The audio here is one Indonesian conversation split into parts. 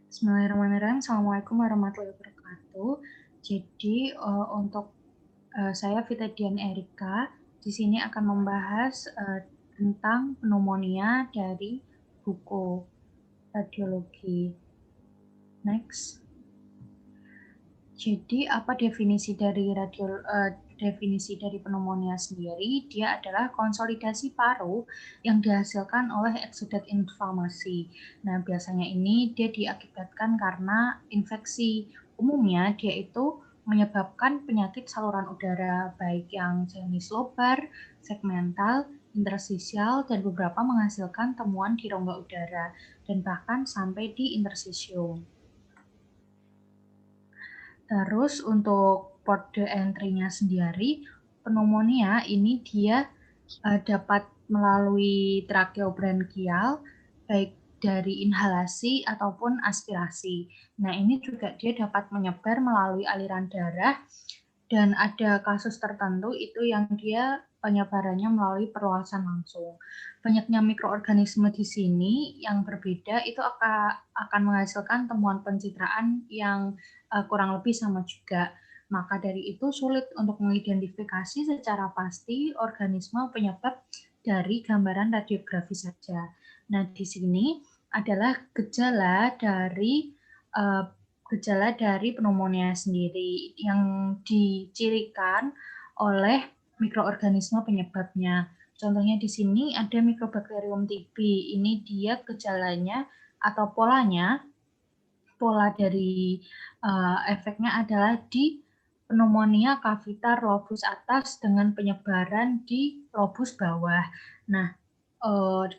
Bismillahirrahmanirrahim. Assalamualaikum warahmatullahi wabarakatuh. Jadi, saya Vita Dian Erika, di sini akan membahas, tentang pneumonia dari buku radiologi. Next. Jadi apa definisi dari pneumonia sendiri? Dia adalah konsolidasi paru yang dihasilkan oleh eksudat inflamasi. Nah, biasanya ini dia diakibatkan karena infeksi. Umumnya dia itu menyebabkan penyakit saluran udara, baik yang jenis lobar, segmental, interstisial, dan beberapa menghasilkan temuan di rongga udara, dan bahkan sampai di intersisium. Terus untuk port de entry-nya sendiri, pneumonia ini dia dapat melalui tracheobronchial, baik dari inhalasi ataupun aspirasi. Nah, ini juga dia dapat menyebar melalui aliran darah dan ada kasus tertentu itu yang dia penyebarannya melalui perluasan langsung. Banyaknya mikroorganisme di sini yang berbeda itu akan menghasilkan temuan pencitraan yang kurang lebih sama juga. Maka dari itu sulit untuk mengidentifikasi secara pasti organisme penyebab dari gambaran radiografi saja. Nah, di sini adalah gejala dari pneumonia sendiri yang dicirikan oleh mikroorganisme penyebabnya. Contohnya di sini ada Mycobacterium TB. Ini dia gejalanya atau pola dari efeknya adalah di pneumonia kavitar lobus atas dengan penyebaran di lobus bawah. Nah,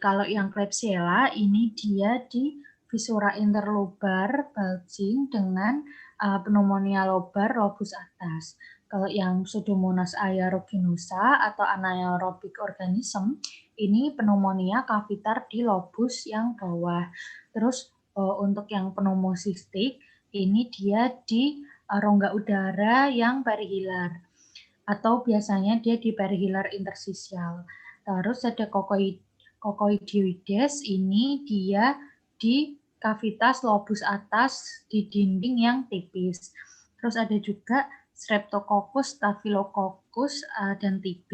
kalau yang Klebsiella ini dia di viscera interlobar bulging dengan pneumonia lobar lobus atas. Kalau yang Pseudomonas aeruginosa atau anaerobic organism ini pneumonia kavitar di lobus yang bawah. Terus untuk yang pneumocystic ini dia di rongga udara yang perihilar atau biasanya dia di perihilar intersisial. Terus ada Coccoidioides, ini dia di kavitas lobus atas di dinding yang tipis. Terus ada juga Streptococcus, Staphylococcus, dan TB,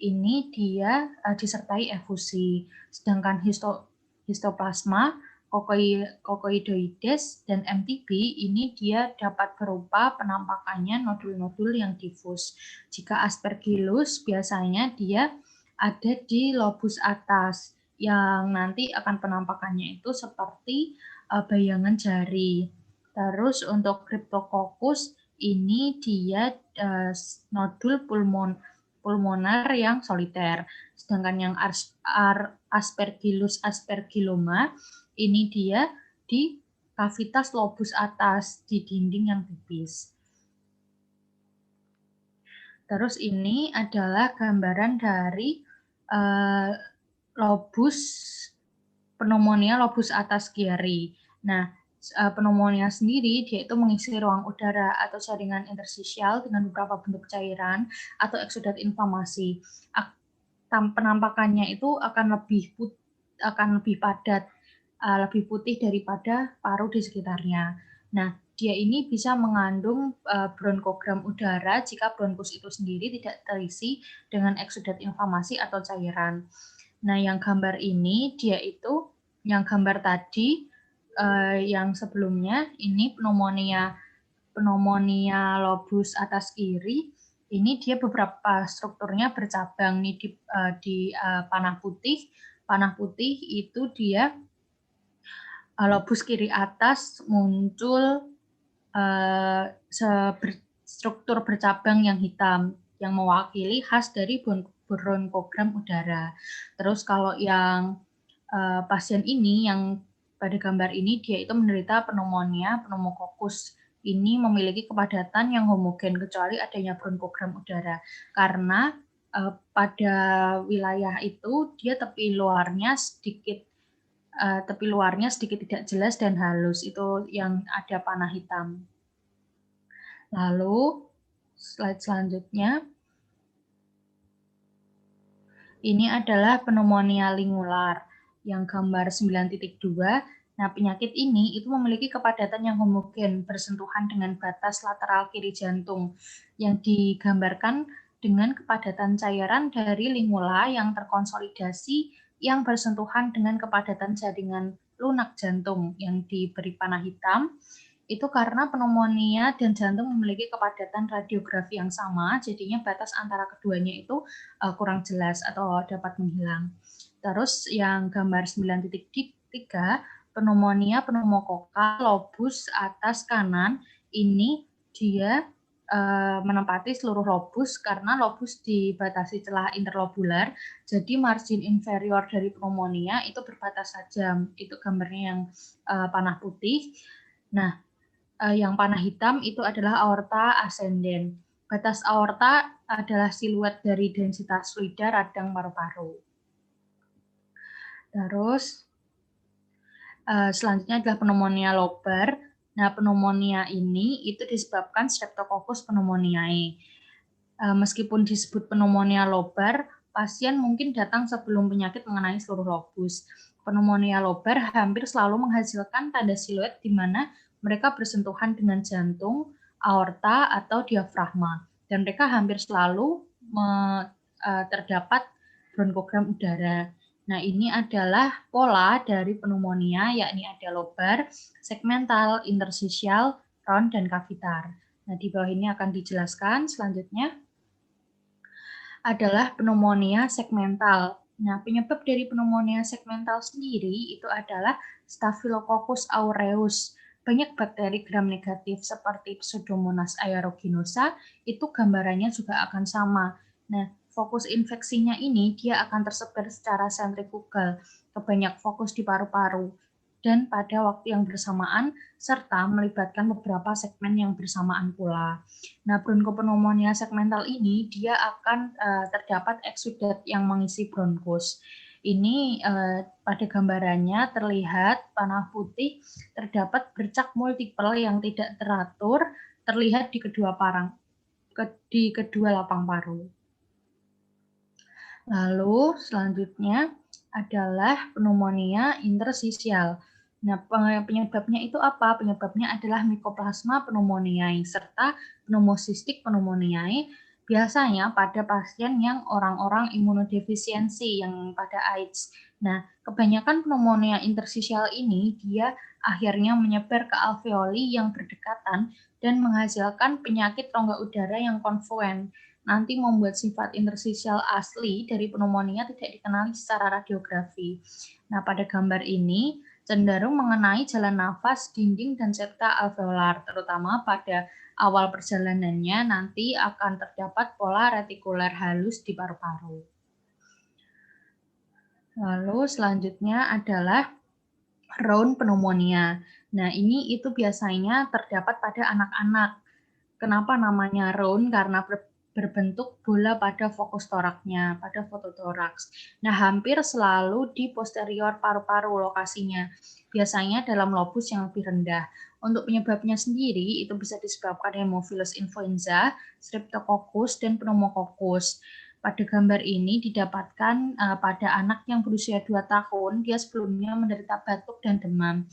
ini dia disertai efusi. Sedangkan histoplasma, Coccoidioides, dan MTB ini dia dapat berupa penampakannya nodul-nodul yang difus. Jika Aspergillus biasanya dia ada di lobus atas yang nanti akan penampakannya itu seperti bayangan jari. Terus untuk Cryptococcus ini dia nodul pulmonar yang soliter. Sedangkan yang Aspergillus aspergilloma ini dia di kavitas lobus atas di dinding yang tipis. Terus ini adalah gambaran dari pneumonia lobus atas Chiari. Nah, pneumonia sendiri dia itu mengisi ruang udara atau jaringan intersisial dengan beberapa bentuk cairan atau eksudat inflamasi. Penampakannya itu akan lebih padat, lebih putih daripada paru di sekitarnya. Nah, dia ini bisa mengandung bronkogram udara jika bronkus itu sendiri tidak terisi dengan eksudat inflamasi atau cairan. Nah, yang gambar ini dia itu yang gambar tadi yang sebelumnya ini pneumonia lobus atas kiri. Ini dia beberapa strukturnya bercabang nih di panah putih. Panah putih itu dia lobus kiri atas muncul struktur bercabang yang hitam yang mewakili khas dari bronkogram udara. Terus kalau yang pasien ini yang pada gambar ini dia itu menderita pneumonia pneumococcus. Ini memiliki kepadatan yang homogen kecuali adanya bronkogram udara karena pada wilayah itu dia tepi luarnya sedikit tidak jelas dan halus, itu yang ada panah hitam. Lalu slide selanjutnya ini adalah pneumonia lingular yang gambar 9.2. Nah, penyakit ini itu memiliki kepadatan yang homogen bersentuhan dengan batas lateral kiri jantung yang digambarkan dengan kepadatan cairan dari lingula yang terkonsolidasi yang bersentuhan dengan kepadatan jaringan lunak jantung yang diberi panah hitam. Itu karena pneumonia dan jantung memiliki kepadatan radiografi yang sama, jadinya batas antara keduanya itu kurang jelas atau dapat menghilang. Terus yang gambar 9.3, pneumonia pneumokokal lobus atas kanan, ini dia menempati seluruh lobus karena lobus dibatasi celah interlobular, jadi margin inferior dari pneumonia itu berbatas tajam. Itu gambarnya yang panah putih. Nah, yang panah hitam itu adalah aorta ascendens. Batas aorta adalah siluet dari densitas fluida radang paru-paru. Terus selanjutnya adalah pneumonia lobar. Nah, pneumonia ini itu disebabkan Streptococcus pneumoniae. Meskipun disebut pneumonia lobar, pasien mungkin datang sebelum penyakit mengenai seluruh lobus. Pneumonia lobar hampir selalu menghasilkan tanda siluet di mana mereka bersentuhan dengan jantung, aorta, atau diafragma. Dan mereka hampir selalu terdapat bronkogram udara. Nah, ini adalah pola dari pneumonia, yakni ada lobar, segmental, interstisial, round, dan kavitar. Nah, di bawah ini akan dijelaskan selanjutnya adalah pneumonia segmental. Nah, penyebab dari pneumonia segmental sendiri itu adalah Staphylococcus aureus. Banyak bakteri gram negatif seperti Pseudomonas aeruginosa itu gambarannya juga akan sama. Nah, fokus infeksinya ini dia akan tersebar secara sentrifugal ke banyak fokus di paru-paru dan pada waktu yang bersamaan serta melibatkan beberapa segmen yang bersamaan pula. Nah, bronkopneumonia segmental ini dia akan terdapat eksudat yang mengisi bronkus. Ini pada gambarannya terlihat panah putih terdapat bercak multiple yang tidak teratur terlihat di kedua lapang paru. Lalu selanjutnya adalah pneumonia interstisial. Nah, penyebabnya itu apa? Penyebabnya adalah Mycoplasma pneumoniae serta pneumocystic pneumoniae, biasanya pada pasien yang orang-orang imunodefisiensi yang pada AIDS. Nah, kebanyakan pneumonia interstisial ini dia akhirnya menyebar ke alveoli yang berdekatan dan menghasilkan penyakit rongga udara yang konfluen. Nanti membuat sifat interstisial asli dari pneumonia tidak dikenali secara radiografi. Nah, pada gambar ini cenderung mengenai jalan nafas, dinding, dan septa alveolar, terutama pada awal perjalanannya nanti akan terdapat pola retikuler halus di paru-paru. Lalu selanjutnya adalah round pneumonia. Nah, ini itu biasanya terdapat pada anak-anak. Kenapa namanya round? Karena berbentuk bola pada fokus toraknya, pada fototoraks. Nah, hampir selalu di posterior paru-paru lokasinya. Biasanya dalam lobus yang lebih rendah. Untuk penyebabnya sendiri, itu bisa disebabkan Haemophilus influenza, Streptococcus, dan Pneumococcus. Pada gambar ini didapatkan pada anak yang berusia 2 tahun, dia sebelumnya menderita batuk dan demam.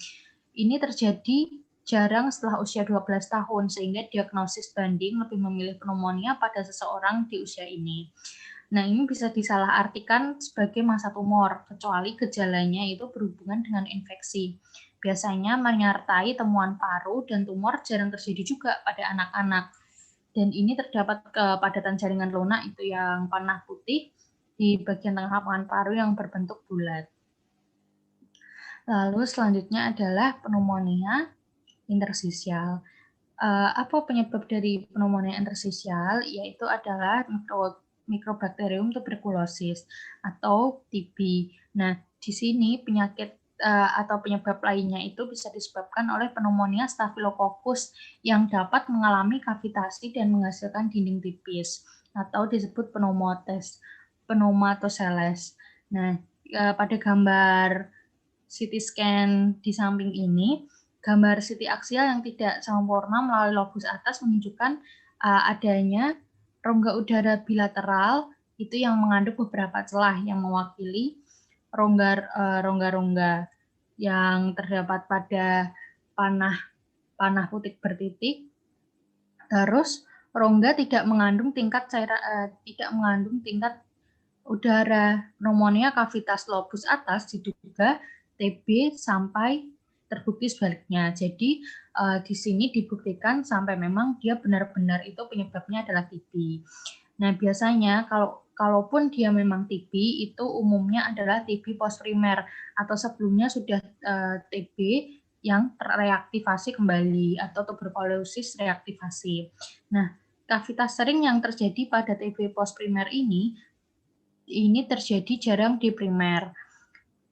Ini terjadi jarang setelah usia 12 tahun, sehingga diagnosis banding lebih memilih pneumonia pada seseorang di usia ini. Nah, ini bisa disalahartikan sebagai masa tumor, kecuali gejalanya itu berhubungan dengan infeksi. Biasanya menyertai temuan paru dan tumor jarang terjadi juga pada anak-anak. Dan ini terdapat kepadatan jaringan lunak itu yang panah putih di bagian tengah lapangan paru yang berbentuk bulat. Lalu selanjutnya adalah pneumonia interstisial. Apa penyebab dari pneumonia interstisial? Yaitu adalah Mycobacterium tuberculosis atau TB. Nah, di sini penyakit atau penyebab lainnya itu bisa disebabkan oleh pneumonia Staphylococcus yang dapat mengalami kavitasi dan menghasilkan dinding tipis atau disebut pneumatoceles. Nah, pada gambar CT scan di samping ini, gambar CT aksial yang tidak sempurna melalui lobus atas menunjukkan adanya rongga udara bilateral itu yang mengandung beberapa celah yang mewakili rongga-rongga yang terdapat pada panah putik bertitik. Terus rongga tidak mengandung tingkat udara. Pneumonia kavitas lobus atas diduga TB sampai terbukti sebaliknya. Jadi di sini dibuktikan sampai memang dia benar-benar itu penyebabnya adalah TB. Nah, biasanya kalaupun dia memang TB itu umumnya adalah TB postprimer atau sebelumnya sudah TB yang terreaktivasi kembali atau tuberkulosis reaktivasi. Nah, kavitas sering yang terjadi pada TB postprimer ini terjadi jarang di primer.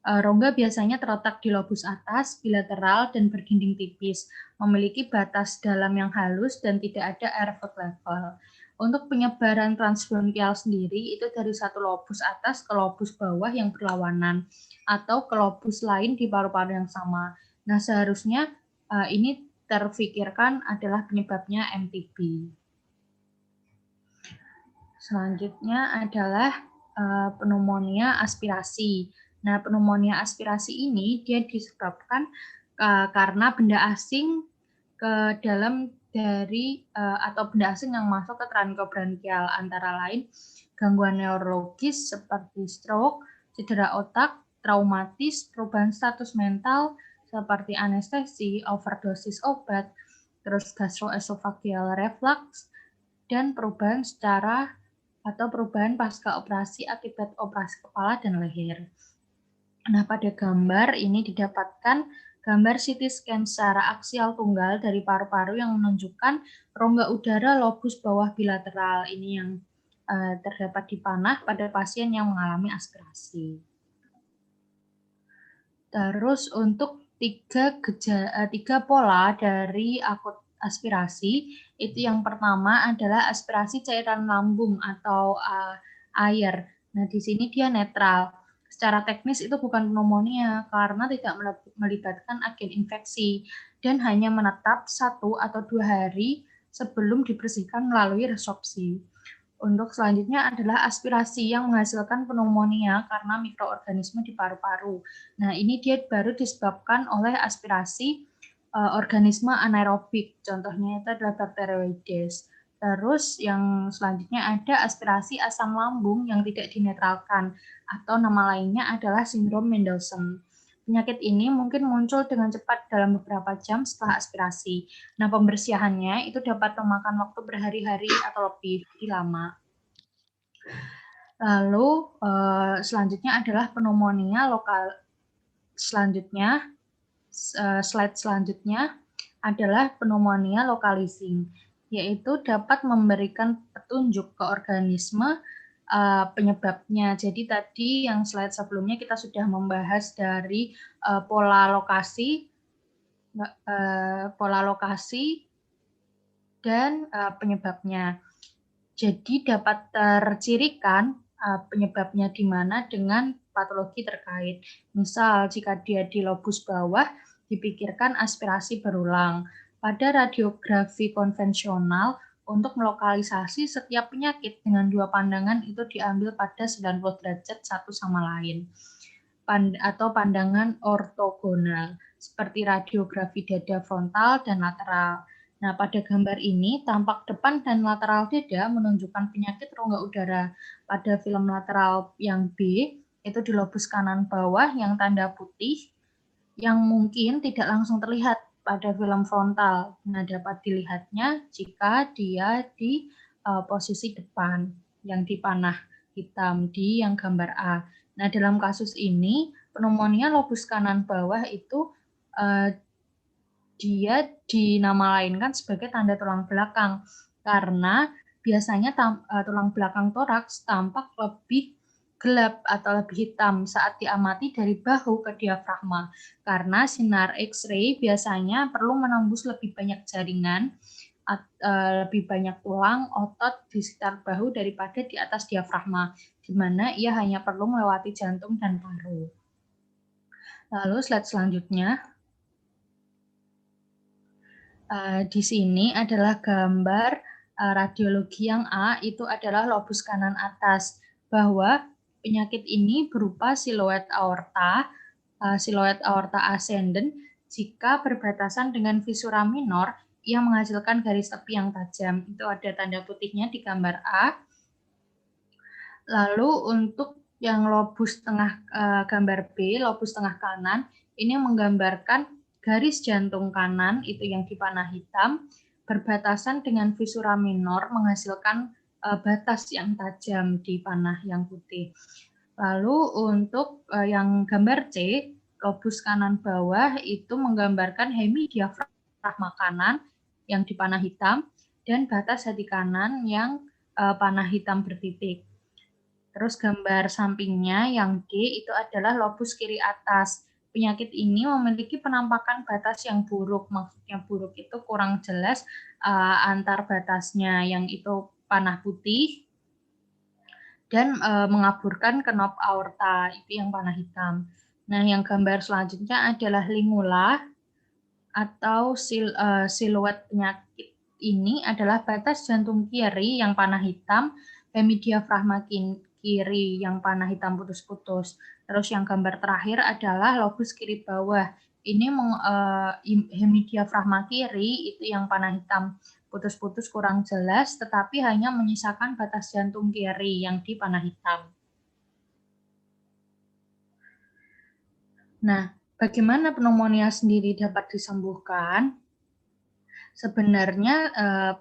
Rongga biasanya terletak di lobus atas, bilateral, dan berdinding tipis, memiliki batas dalam yang halus dan tidak ada airfoot level. Untuk penyebaran transbronkial sendiri itu dari satu lobus atas ke lobus bawah yang berlawanan atau ke lobus lain di paru-paru yang sama. Nah, seharusnya ini terfikirkan adalah penyebabnya MTB. Selanjutnya adalah pneumonia aspirasi. Nah, pneumonia aspirasi ini dia disebabkan karena benda asing ke dalam atau benda asing yang masuk ke trankobronkial, antara lain gangguan neurologis seperti stroke, cedera otak, traumatis, perubahan status mental seperti anestesi, overdosis obat, terus gastroesophageal reflux, dan perubahan pasca operasi akibat operasi kepala dan leher. Nah, pada gambar ini didapatkan gambar CT scan secara aksial tunggal dari paru-paru yang menunjukkan rongga udara lobus bawah bilateral ini yang terdapat di panah pada pasien yang mengalami aspirasi. Terus untuk tiga pola dari akut aspirasi, itu yang pertama adalah aspirasi cairan lambung atau air. Nah, di sini dia netral. Secara teknis itu bukan pneumonia karena tidak melibatkan agen infeksi dan hanya menetap 1 atau 2 hari sebelum dibersihkan melalui resorpsi. Untuk selanjutnya adalah aspirasi yang menghasilkan pneumonia karena mikroorganisme di paru-paru. Nah, ini dia baru disebabkan oleh aspirasi organisme anaerobik, contohnya itu adalah Bacteroides. Terus yang selanjutnya ada aspirasi asam lambung yang tidak dinetralkan, atau nama lainnya adalah sindrom Mendelssohn. Penyakit ini mungkin muncul dengan cepat dalam beberapa jam setelah aspirasi. Nah, pembersihannya itu dapat memakan waktu berhari-hari atau lebih lama. Lalu selanjutnya adalah pneumonia lokal. Slide selanjutnya adalah pneumonia localizing, yaitu dapat memberikan petunjuk ke organisme penyebabnya. Jadi tadi yang slide sebelumnya kita sudah membahas dari pola lokasi dan penyebabnya. Jadi dapat tercirikan penyebabnya di mana dengan patologi terkait. Misal jika dia di lobus bawah, dipikirkan aspirasi berulang. Pada radiografi konvensional, untuk melokalisasi setiap penyakit dengan dua pandangan itu diambil pada 90 derajat satu sama lain. Atau pandangan ortogonal, seperti radiografi dada frontal dan lateral. Nah, pada gambar ini, tampak depan dan lateral dada menunjukkan penyakit rongga udara. Pada film lateral yang B, itu di lobus kanan bawah yang tanda putih, yang mungkin tidak langsung terlihat pada film frontal. Nah, dapat dilihatnya jika dia di posisi depan, yang di panah hitam di yang gambar A. Nah, dalam kasus ini, pneumonia lobus kanan bawah itu dia dinamalainkan sebagai tanda tulang belakang karena biasanya tulang belakang toraks tampak lebih gelap atau lebih hitam saat diamati dari bahu ke diafragma karena sinar X-ray biasanya perlu menembus lebih banyak jaringan, lebih banyak tulang otot di sekitar bahu daripada di atas diafragma, di mana ia hanya perlu melewati jantung dan paru. Lalu slide selanjutnya. Di sini adalah gambar radiologi yang A, itu adalah lobus kanan atas, bahwa penyakit ini berupa siluet aorta siluet aorta ascendent jika berbatasan dengan visura minor yang menghasilkan garis tepi yang tajam. Itu ada tanda putihnya di gambar A. Lalu untuk yang lobus tengah gambar B, lobus tengah kanan, ini menggambarkan garis jantung kanan itu yang di panah hitam berbatasan dengan visura minor menghasilkan batas yang tajam di panah yang putih. Lalu untuk yang gambar C, lobus kanan bawah itu menggambarkan hemidiafragma kanan yang di panah hitam dan batas hati kanan yang panah hitam bertitik. Terus gambar sampingnya yang D itu adalah lobus kiri atas. Penyakit ini memiliki penampakan batas yang buruk, maksudnya buruk itu kurang jelas antar batasnya, yang itu panah putih dan mengaburkan kenop aorta, itu yang panah hitam. Nah, yang gambar selanjutnya adalah lingula atau siluet penyakit ini adalah batas jantung kiri yang panah hitam, hemidiafragma kiri yang panah hitam putus-putus. Terus yang gambar terakhir adalah lobus kiri bawah. Ini hemidiafragma kiri itu yang panah hitam putus-putus kurang jelas, tetapi hanya menyisakan batas jantung kiri yang di panah hitam. Nah, bagaimana pneumonia sendiri dapat disembuhkan? Sebenarnya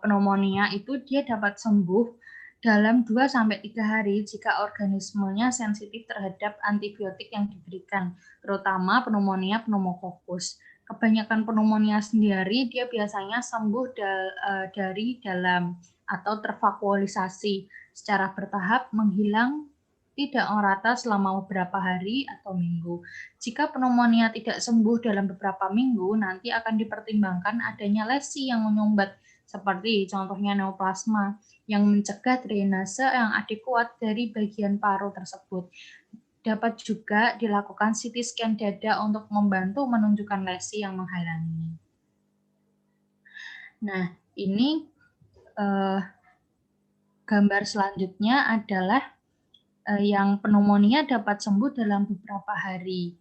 pneumonia itu dia dapat sembuh dalam 2-3 hari jika organismenya sensitif terhadap antibiotik yang diberikan, terutama pneumonia pneumokokus. Kebanyakan pneumonia sendiri dia biasanya sembuh dari dalam atau tervakuolisasi secara bertahap menghilang tidak merata selama beberapa hari atau minggu. Jika pneumonia tidak sembuh dalam beberapa minggu, nanti akan dipertimbangkan adanya lesi yang menyumbat, seperti contohnya neoplasma, yang mencegah drainase yang adekuat dari bagian paru tersebut. Dapat juga dilakukan CT scan dada untuk membantu menunjukkan lesi yang menghalangi. Nah, ini gambar selanjutnya adalah yang pneumonia dapat sembuh dalam beberapa hari.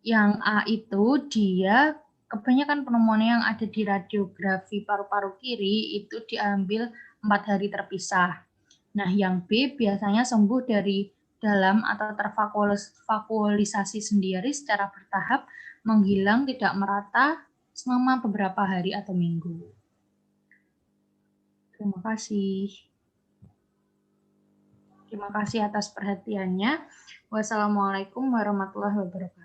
Yang A itu dia kebanyakan pneumonia yang ada di radiografi paru-paru kiri itu diambil 4 hari terpisah. Nah, yang B biasanya sembuh dari dalam atau tervakuolisasi sendiri secara bertahap, menghilang tidak merata selama beberapa hari atau minggu. Terima kasih. Terima kasih atas perhatiannya. Wassalamualaikum warahmatullahi wabarakatuh.